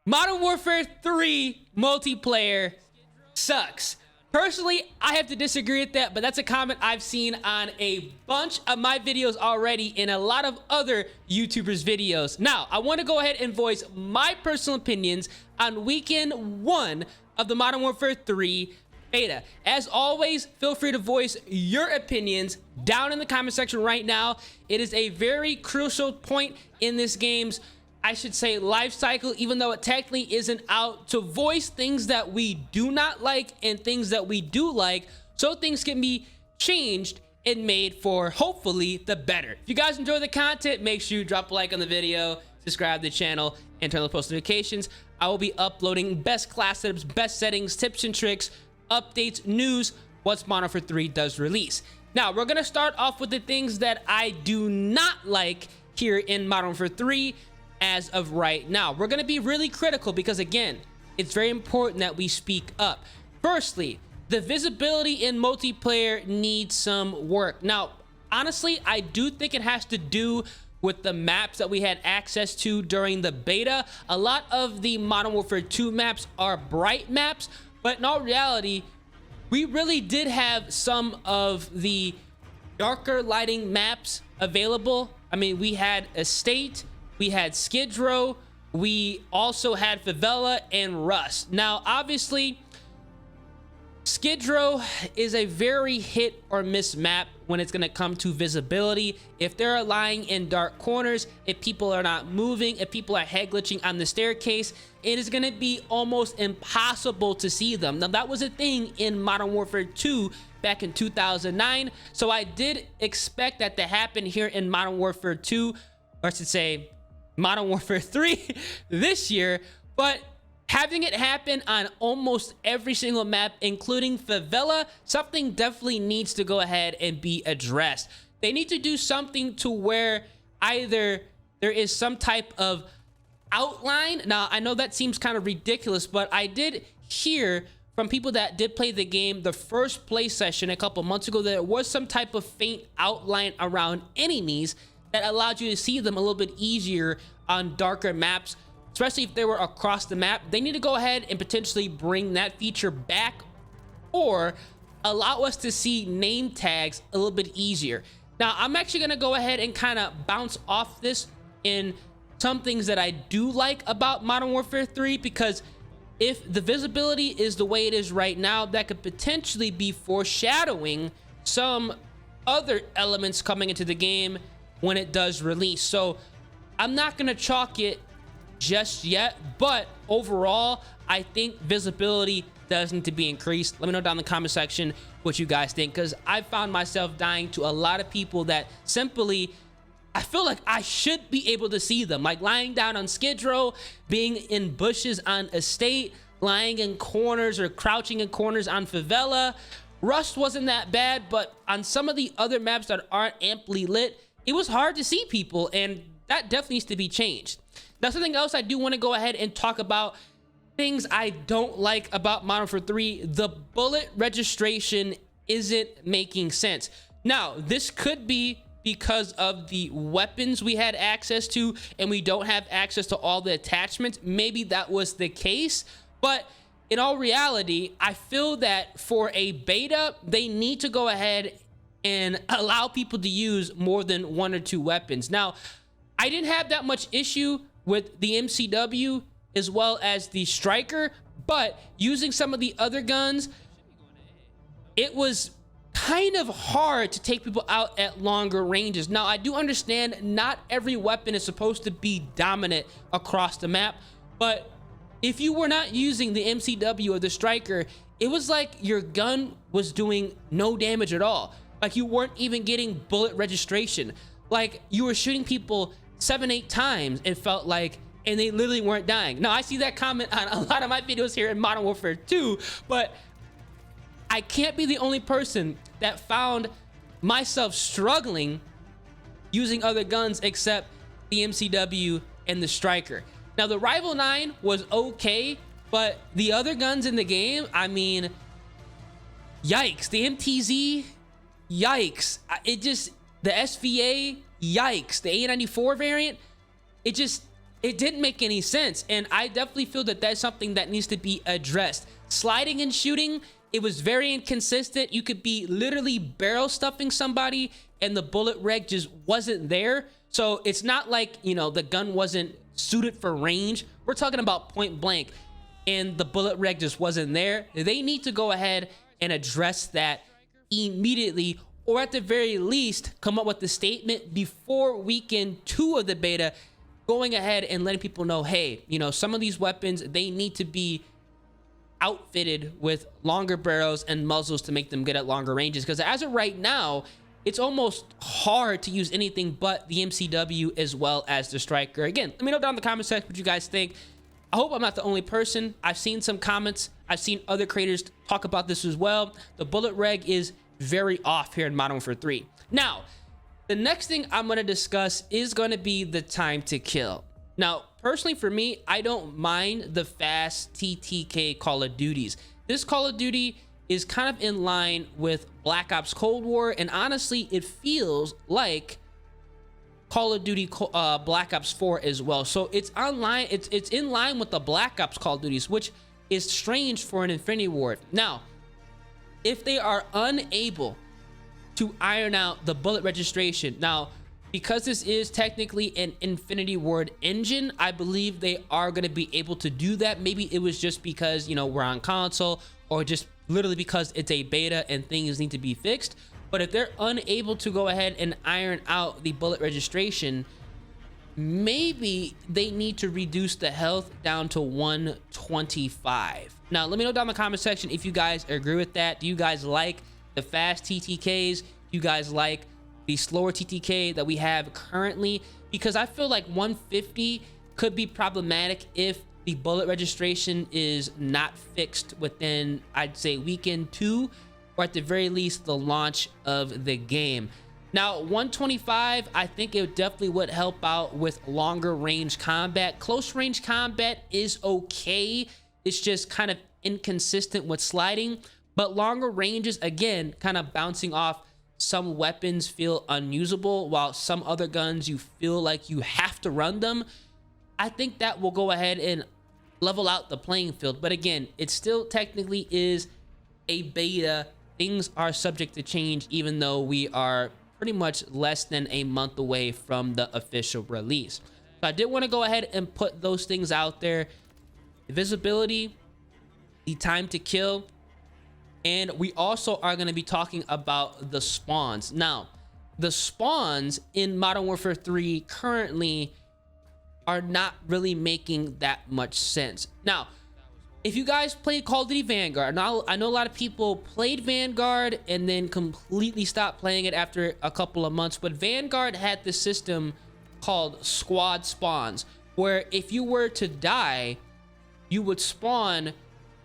Modern Warfare 3 multiplayer sucks. Personally, I have to disagree with that, but that's a comment I've seen on a bunch of my videos already and a lot of other YouTubers' videos. Now, I want to go ahead and voice my personal opinions on weekend 1 of the Modern Warfare 3 beta. As always, feel free to voice your opinions down in the comment section right now. It is a very crucial point in this game's, I should say, life cycle, even though it technically isn't out, to voice things that we do not like and things that we do like, so things can be changed and made for hopefully the better. If you guys enjoy the content, make sure you drop a like on the video, subscribe to the channel, and turn on the post notifications. I will be uploading best class setups, best settings, tips and tricks, updates, news once Modern Warfare 3 does release. Now, we're gonna start off with the things that I do not like here in Modern Warfare 3 as of right now. We're gonna be really critical because, again, it's very important that we speak up. Firstly, the visibility in multiplayer needs some work. Now, honestly, I do think it has to do with the maps that we had access to during the beta. A lot of the Modern Warfare 2 maps are bright maps, but in all reality, we really did have some of the darker lighting maps available. I mean, we had Estate, we had Skid Row, we also had Favela and Rust. Now, obviously, Skid Row is a very hit or miss map when it's gonna come to visibility. If they're lying in dark corners, if people are not moving, if people are head glitching on the staircase, it is gonna be almost impossible to see them. Now, that was a thing in Modern Warfare 2 back in 2009, so I did expect that to happen here in Modern Warfare 2, or I should say Modern Warfare 3 this year, but having it happen on almost every single map, including Favela, something definitely needs to go ahead and be addressed. They need to do something to where either there is some type of outline. Now, I know that seems kind of ridiculous, but I did hear from people that did play the game the first play session a couple months ago that there was some type of faint outline around enemies that allowed you to see them a little bit easier on darker maps, especially if they were across the map. They need to go ahead and potentially bring that feature back or allow us to see name tags a little bit easier. Now, I'm actually gonna go ahead and kind of bounce off this in some things that I do like about Modern Warfare 3, because if the visibility is the way it is right now, that could potentially be foreshadowing some other elements coming into the game when it does release. So I'm not gonna chalk it just yet, but overall, I think visibility does need to be increased. Let me know down in the comment section what you guys think, because I found myself dying to a lot of people that simply, I feel like I should be able to see them, like lying down on Skid Row, being in bushes on Estate, lying in corners or crouching in corners on Favela. Rust wasn't that bad, but on some of the other maps that aren't amply lit, it was hard to see people, and that definitely needs to be changed. Now, something else I do want to go ahead and talk about, things I don't like about Modern Warfare 3, the bullet registration isn't making sense. Now, this could be because of the weapons we had access to, and we don't have access to all the attachments. Maybe that was the case, but in all reality, I feel that for a beta, they need to go ahead and allow people to use more than 1 or 2 weapons. Now, I didn't have that much issue with the MCW as well as the Striker, but using some of the other guns, it was kind of hard to take people out at longer ranges. Now, I do understand not every weapon is supposed to be dominant across the map, but if you were not using the MCW or the Striker, it was like your gun was doing no damage at all. Like, you weren't even getting bullet registration. Like, you were shooting people 7-8 times, it felt like, and they literally weren't dying. Now, I see that comment on a lot of my videos here in Modern Warfare 2, but I can't be the only person that found myself struggling using other guns except the MCW and the Striker. Now, the Rival 9 was okay, but the other guns in the game, I mean, yikes. The MTZ, yikes. It just, the SVA, yikes. The A94 variant, it just, it didn't make any sense. And I definitely feel that that's something that needs to be addressed. Sliding and shooting, it was very inconsistent. You could be literally barrel stuffing somebody and the bullet reg just wasn't there. So it's not like, you know, the gun wasn't suited for range. We're talking about point blank and the bullet reg just wasn't there. They need to go ahead and address that immediately, or at the very least come up with a statement before weekend 2 of the beta, going ahead and letting people know, hey, you know, some of these weapons, they need to be outfitted with longer barrels and muzzles to make them good at longer ranges. Because as of right now, it's almost hard to use anything but the MCW as well as the striker. Again, let me know down in the comment section what you guys think. I hope I'm not the only person. I've seen some comments. I've seen other creators talk about this as well. The bullet reg is very off here in Modern Warfare 3. Now, the next thing I'm going to discuss is going to be the time to kill. Now, personally for me, I don't mind the fast TTK Call of Duties. This Call of Duty is kind of in line with Black Ops Cold War, and honestly, it feels like Call of Duty Black Ops 4 as well. So it's online, it's in line with the Black Ops Call of Duties, which is strange for an Infinity Ward. Now, if they are unable to iron out the bullet registration, now because this is technically an Infinity Ward engine, I believe they are going to be able to do that. Maybe it was just because, you know, we're on console, or just literally because it's a beta and things need to be fixed. But if they're unable to go ahead and iron out the bullet registration, maybe they need to reduce the health down to 125. Now, let me know down in the comment section if you guys agree with that. Do you guys like the fast TTKs? Do you guys like the slower TTK that we have currently? Because I feel like 150 could be problematic if the bullet registration is not fixed within, I'd say, weekend 2, or at the very least the launch of the game. Now, 125, I think it definitely would help out with longer range combat. Close range combat is okay. It's just kind of inconsistent with sliding, but longer ranges, again, kind of bouncing off. Some weapons feel unusable, while some other guns you feel like you have to run them. I think that will go ahead and level out the playing field. But again, it still technically is a beta. Things are subject to change, even though we are pretty much less than a month away from the official release. So I did want to go ahead and put those things out there. The visibility, the time to kill, and we also are going to be talking about the spawns. Now, the spawns in Modern Warfare 3 currently are not really making that much sense. Now, if you guys played Call of Duty Vanguard, now I know a lot of people played Vanguard and then completely stopped playing it after a couple of months, but Vanguard had this system called squad spawns, where if you were to die, you would spawn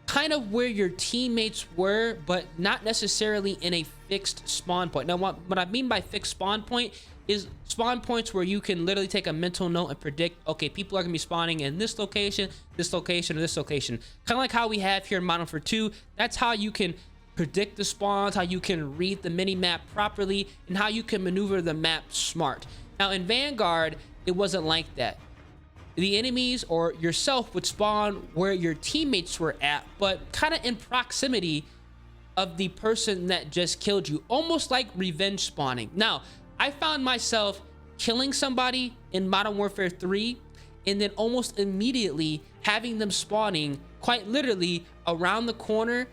kind of where your teammates were, but not necessarily in a fixed spawn point. Now, what I mean by fixed spawn point is spawn points where you can literally take a mental note and predict, okay, people are gonna be spawning in this location, or this location. Kind of like how we have here in Modern Warfare 2. That's how you can predict the spawns, how you can read the mini map properly, and how you can maneuver the map smart. Now, in Vanguard, it wasn't like that. The enemies or yourself would spawn where your teammates were at, but kind of in proximity of the person that just killed you, almost like revenge spawning. Now, I found myself killing somebody in Modern Warfare 3 and then almost immediately having them spawning quite literally around the corner,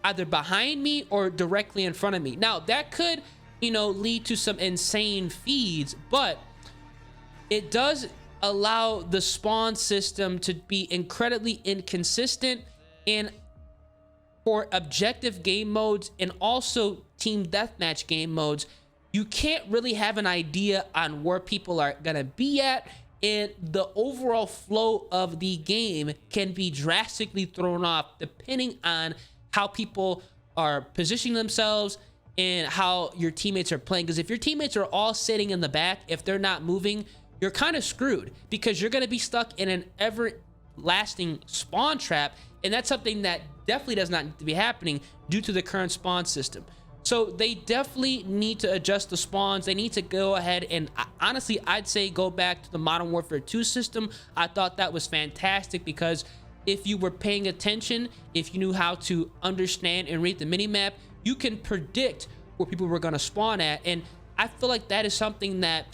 either behind me or directly in front of me. Now, that could, you know, lead to some insane feeds, but it does allow the spawn system to be incredibly inconsistent. And for objective game modes and also team deathmatch game modes, you can't really have an idea on where people are gonna be at, and the overall flow of the game can be drastically thrown off depending on how people are positioning themselves and how your teammates are playing. Because if your teammates are all sitting in the back, if they're not moving, you're kind of screwed, because you're gonna be stuck in an everlasting spawn trap, and that's something that definitely does not need to be happening due to the current spawn system. So they definitely need to adjust the spawns. They need to go ahead and honestly, I'd say go back to the Modern Warfare 2 system. I thought that was fantastic because if you were paying attention, if you knew how to understand and read the minimap, you can predict where people were going to spawn at. And I feel like that is something that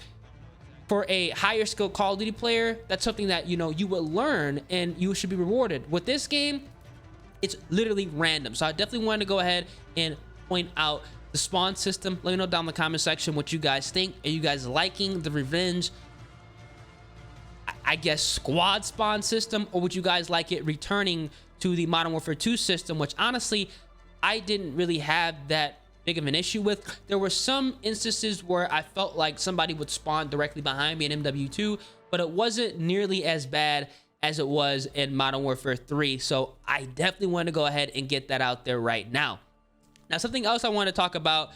for a higher skill Call of Duty player, that's something that, you know, you will learn and you should be rewarded. With this game, it's literally random. So I definitely wanted to go ahead and point out the spawn system. Let me know down in the comment section what you guys think. Are you guys liking the revenge, I guess, squad spawn system, or would you guys like it returning to the Modern Warfare 2 system, which honestly I didn't really have that big of an issue with. There were some instances where I felt like somebody would spawn directly behind me in MW2, but it wasn't nearly as bad as it was in Modern Warfare 3. So I definitely want to go ahead and get that out there right now. Now, something else I want to talk about,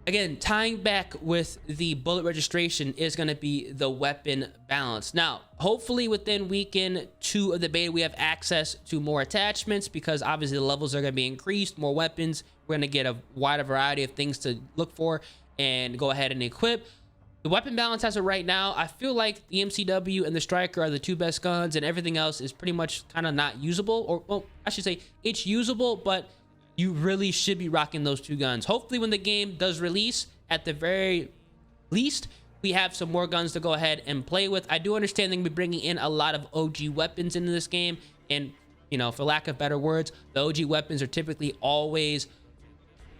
again, tying back with the bullet registration, is going to be the weapon balance. Now, hopefully within weekend 2 of the beta, we have access to more attachments because obviously the levels are going to be increased, more weapons. We're going to get a wider variety of things to look for and go ahead and equip. The weapon balance as of right now, I feel like the MCW and the Striker are the 2 best guns, and everything else is pretty much kind of not usable. Or, well, I should say it's usable, but you really should be rocking those 2 guns. Hopefully when the game does release, at the very least, we have some more guns to go ahead and play with. I do understand they're going to be bringing in a lot of OG weapons into this game. And, you know, for lack of better words, the OG weapons are typically always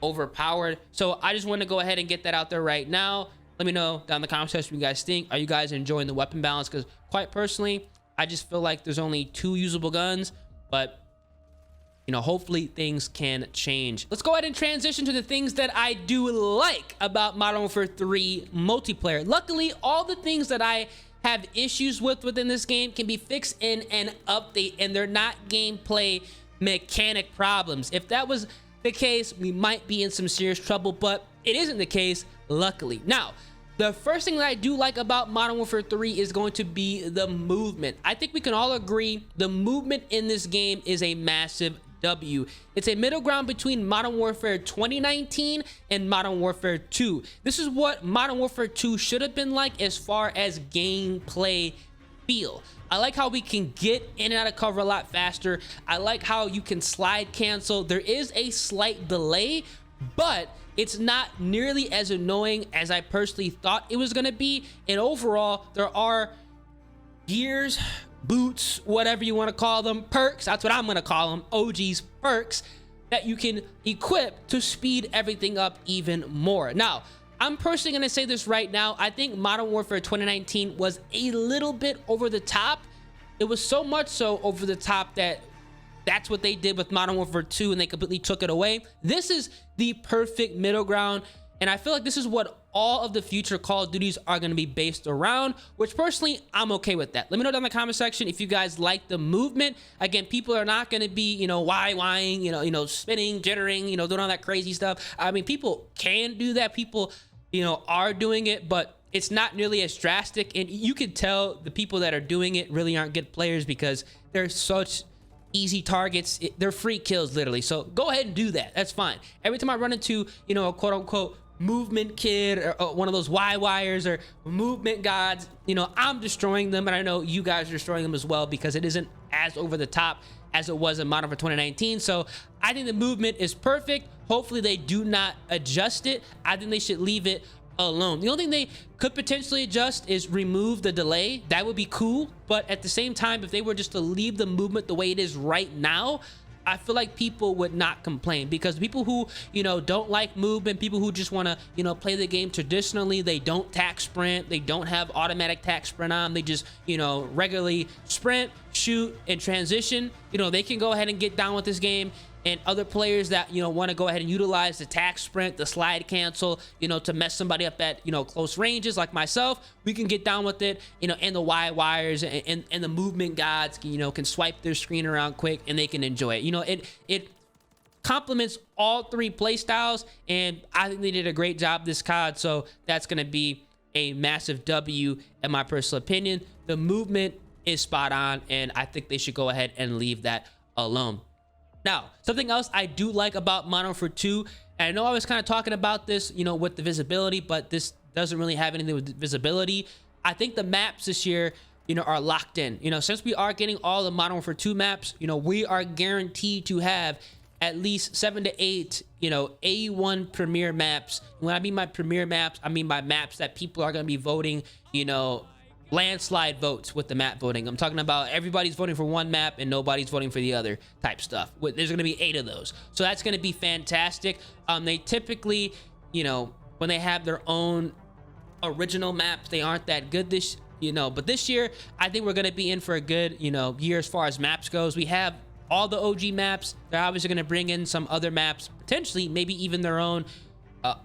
overpowered. So I just want to go ahead and get that out there right now. Let me know down in the comment section what you guys think. Are you guys enjoying the weapon balance? Because quite personally, I just feel like there's only 2 usable guns, but you know, hopefully things can change. Let's go ahead and transition to the things that I do like about Modern Warfare 3 multiplayer. Luckily, all the things that I have issues with within this game can be fixed in an update, and they're not gameplay mechanic problems. If that was the case, we might be in some serious trouble, but it isn't the case, luckily. Now, the first thing that I do like about Modern Warfare 3 is going to be the movement. I think we can all agree the movement in this game is a massive W. It's a middle ground between Modern Warfare 2019 and Modern Warfare 2. This is what Modern Warfare 2 should have been like as far as gameplay feel. I like how we can get in and out of cover a lot faster. I like how you can slide cancel. There is a slight delay, but it's not nearly as annoying as I personally thought it was going to be. And overall, there are gears, boots, whatever you want to call them, perks, that's what I'm going to call them, OG's perks, that you can equip to speed everything up even more. Now, I'm personally going to say this right now. I think Modern Warfare 2019 was a little bit over the top. It was so much so over the top that that's what they did with Modern Warfare 2, and they completely took it away. This is the perfect middle ground, and I feel like this is what all of the future Call of Duties are going to be based around, which personally, I'm okay with that. Let me know down in the comment section if you guys like the movement. Again, people are not going to be, you know, why-whying, you know, spinning, jittering, you know, doing all that crazy stuff. I mean, people can do that. People, you know, are doing it, but it's not nearly as drastic. And you can tell the people that are doing it really aren't good players because they're such easy targets. They're free kills, literally. So go ahead and do that. That's fine. Every time I run into, you know, a quote-unquote movement kid or one of those Y-wires or movement gods, you know, I'm destroying them, and I know you guys are destroying them as well because it isn't as over the top as it was in Modern Warfare 2019. So I think the movement is perfect. Hopefully they do not adjust it. I think they should leave it alone. The only thing they could potentially adjust is remove the delay. That would be cool, but at the same time, if they were just to leave the movement the way it is right now, I feel like people would not complain, because people who, you know, don't like movement, people who just want to, you know, play the game traditionally, they don't tac sprint, they don't have automatic tac sprint on, they just, you know, regularly sprint, shoot, and transition, you know, they can go ahead and get down with this game. And other players that, you know, want to go ahead and utilize the tac sprint, the slide cancel, you know, to mess somebody up at, you know, close ranges like myself, we can get down with it, you know, and the Y-wires and the movement gods, you know, can swipe their screen around quick and they can enjoy it. You know, it complements all 3 play styles, and I think they did a great job this COD, so that's going to be a massive W in my personal opinion. The movement is spot on, and I think they should go ahead and leave that alone. Now, something else I do like about Modern Warfare 2, and I know I was kind of talking about this, you know, with the visibility, but this doesn't really have anything with visibility. I think the maps this year, you know, are locked in. You know, since we are getting all the Modern Warfare 2 maps, you know, we are guaranteed to have at least 7 to 8, you know, A1 premier maps. When I mean by premier maps, I mean by maps that people are going to be voting, you know, landslide votes with the map voting. I'm talking about everybody's voting for one map and nobody's voting for the other type stuff. There's going to be 8 of those. So that's going to be fantastic. They typically, you know, when they have their own original maps, they aren't that good this, you know, but this year, I think we're going to be in for a good, you know, year as far as maps goes. We have all the OG maps. They're obviously going to bring in some other maps, potentially, maybe even their own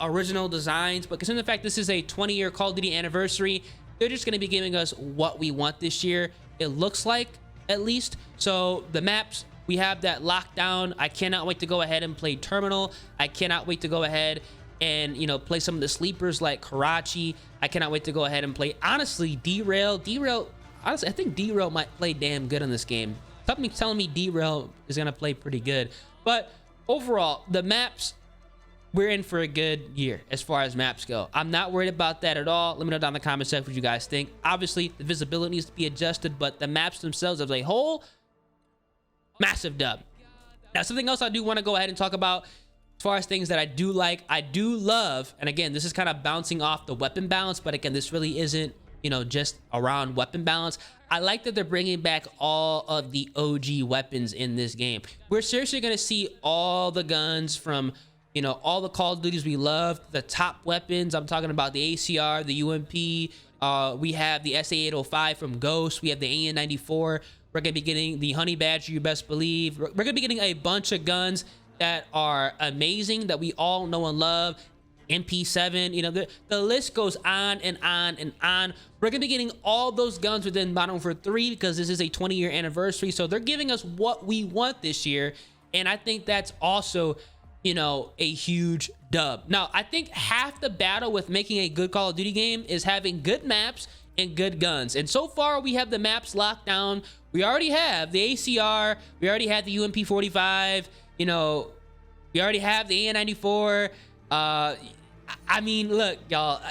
original designs. But considering the fact this is a 20-year Call of Duty anniversary, they're just going to be giving us what we want this year. It looks like, at least. So the maps, we have that locked down. I cannot wait to go ahead and play Terminal. I cannot wait to go ahead and, you know, play some of the sleepers like Karachi. I cannot wait to go ahead and play, honestly, Derail. Honestly, I think Derail might play damn good in this game. Something's telling me Derail is going to play pretty good. But overall, the maps, we're in for a good year as far as maps go. I'm not worried about that at all. Let me know down in the comment section what you guys think. Obviously, the visibility needs to be adjusted, but the maps themselves as a whole, massive dub. Now, something else I do want to go ahead and talk about as far as things that I do like, I do love, and again, this is kind of bouncing off the weapon balance, but again, this really isn't, you know, just around weapon balance. I like that they're bringing back all of the OG weapons in this game. We're seriously going to see all the guns from, you know, all the Call of Duties we love, the top weapons. I'm talking about the ACR, the UMP. We have the SA-805 from Ghost. We have the AN-94. We're going to be getting the Honey Badger, you best believe. We're going to be getting a bunch of guns that are amazing, that we all know and love. MP7, you know, the list goes on and on and on. We're gonna be getting all those guns within Modern Warfare 3 because this is a 20-year anniversary. So they're giving us what we want this year, and I think that's also, you know, a huge dub. Now, I think half the battle with making a good Call of Duty game is having good maps and good guns. And so far, we have the maps locked down. We already have the ACR. We already have the UMP45. You know, we already have the AN-94. I mean, look, y'all,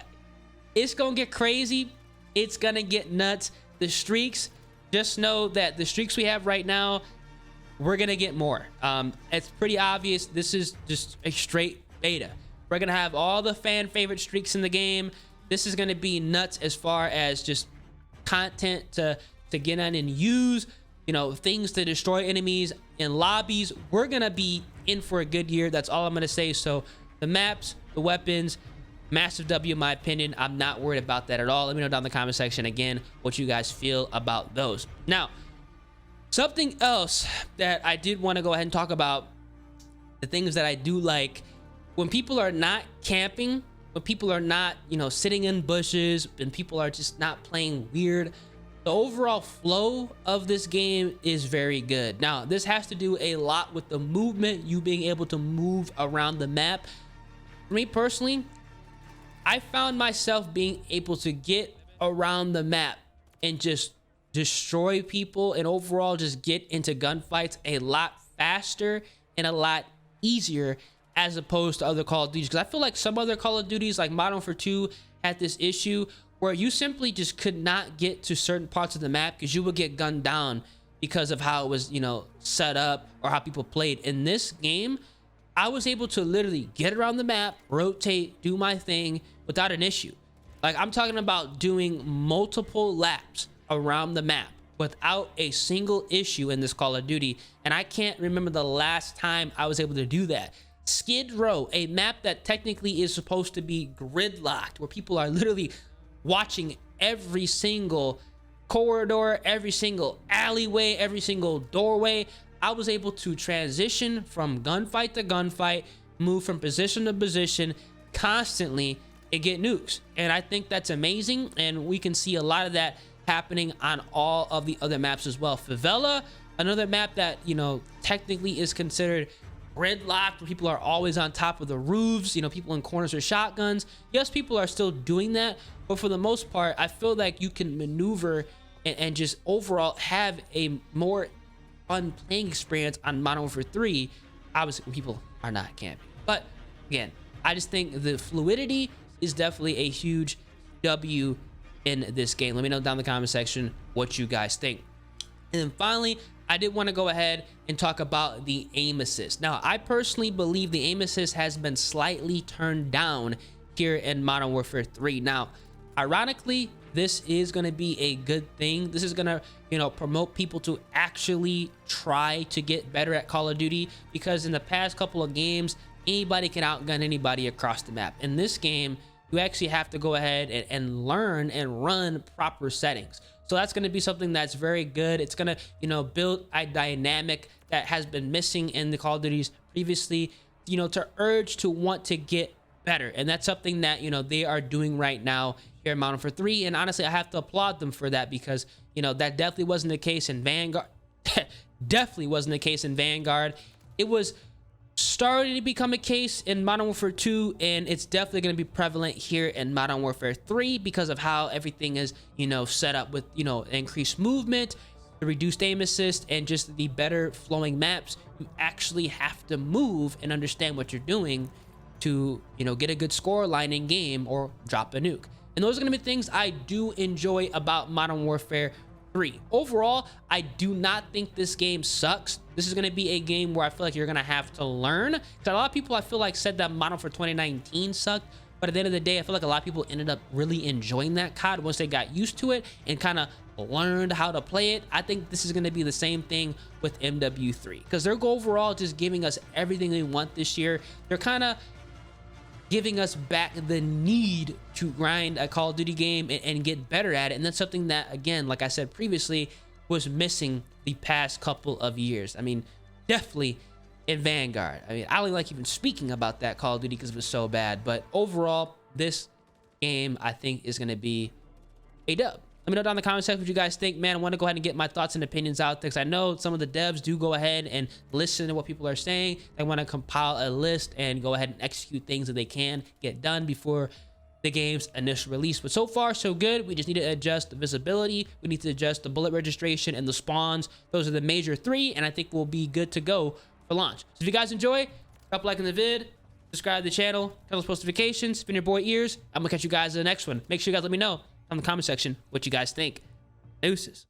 it's gonna get crazy. It's gonna get nuts. The streaks, just know that the streaks we have right now, we're gonna get more. It's pretty obvious. This is just a straight beta. We're gonna have all the fan favorite streaks in the game. This is gonna be nuts as far as just content to get on and use, you know, things to destroy enemies in lobbies. We're gonna be in for a good year. That's all I'm gonna say. So the maps, the weapons, massive W in my opinion. I'm not worried about that at all. Let me know down in the comment section again what you guys feel about those. Now, something else that I did want to go ahead and talk about, the things that I do like, when people are not camping, when people are not, you know, sitting in bushes, and people are just not playing weird, the overall flow of this game is very good. Now, this has to do a lot with the movement, you being able to move around the map. For me personally, I found myself being able to get around the map and just destroy people and overall just get into gunfights a lot faster and a lot easier as opposed to other Call of Duties. Because I feel like some other Call of Duties like Modern Warfare 2 had this issue where you simply just could not get to certain parts of the map because you would get gunned down because of how it was, you know, set up or how people played. In this game, I was able to literally get around the map, rotate, do my thing without an issue. Like, I'm talking about doing multiple laps around the map without a single issue in this Call of Duty. And I can't remember the last time I was able to do that. Skid Row, a map that technically is supposed to be gridlocked, where people are literally watching every single corridor, every single alleyway, every single doorway. I was able to transition from gunfight to gunfight, move from position to position constantly, and get nukes. And I think that's amazing, and we can see a lot of that happening on all of the other maps as well. Favela, another map that, you know, technically is considered gridlocked, where people are always on top of the roofs, you know, people in corners with shotguns. Yes, people are still doing that, but for the most part, I feel like you can maneuver and just overall have a more fun playing experience on Modern Warfare 3, obviously people are not camping. But again, I just think the fluidity is definitely a huge W in this game. Let me know down in the comment section what you guys think. And then finally, I did want to go ahead and talk about the aim assist. Now, I personally believe the aim assist has been slightly turned down here in Modern Warfare 3. Now, ironically, this is going to be a good thing. This is going to, you know, promote people to actually try to get better at Call of Duty, because in the past couple of games, anybody can outgun anybody across the map. In this game, you actually have to go ahead and learn and run proper settings. So that's going to be something that's very good. It's going to, you know, build a dynamic that has been missing in the Call of Duties previously, you know, to urge to want to get better. And that's something that, you know, they are doing right now here in Modern Warfare 3. And honestly, I have to applaud them for that, because, you know, that definitely wasn't the case in Vanguard. Definitely wasn't the case in Vanguard. It was starting to become a case in Modern Warfare 2, and it's definitely going to be prevalent here in Modern Warfare 3 because of how everything is, you know, set up with, you know, increased movement, the reduced aim assist, and just the better flowing maps. You actually have to move and understand what you're doing to, you know, get a good score line in game or drop a nuke. And those are going to be things I do enjoy about Modern Warfare 3. Overall, I do not think this game sucks. This is going to be a game where I feel like you're going to have to learn, because a lot of people, I feel like, said that Modern Warfare 2019 sucked, but at the end of the day, I feel like a lot of people ended up really enjoying that COD once they got used to it and kind of learned how to play it. I think this is going to be the same thing with MW3, because they're overall just giving us everything we want this year. They're kind of giving us back the need to grind a Call of Duty game and get better at it. And that's something that, again, like I said previously, was missing the past couple of years. I mean, definitely in Vanguard. I mean, I don't like even speaking about that Call of Duty because it was so bad. But overall, this game, I think, is going to be a dub. Let me know down in the comment section what you guys think. Man, I want to go ahead and get my thoughts and opinions out there, because I know some of the devs do go ahead and listen to what people are saying. They want to compile a list and go ahead and execute things that they can get done before the game's initial release. But so far, so good. We just need to adjust the visibility. We need to adjust the bullet registration and the spawns. Those are the major three, and I think we'll be good to go for launch. So if you guys enjoy, drop a like in the vid, subscribe to the channel, turn on post notifications, spin your boy ears. I'm going to catch you guys in the next one. Make sure you guys let me know in the comment section what you guys think. Deuces.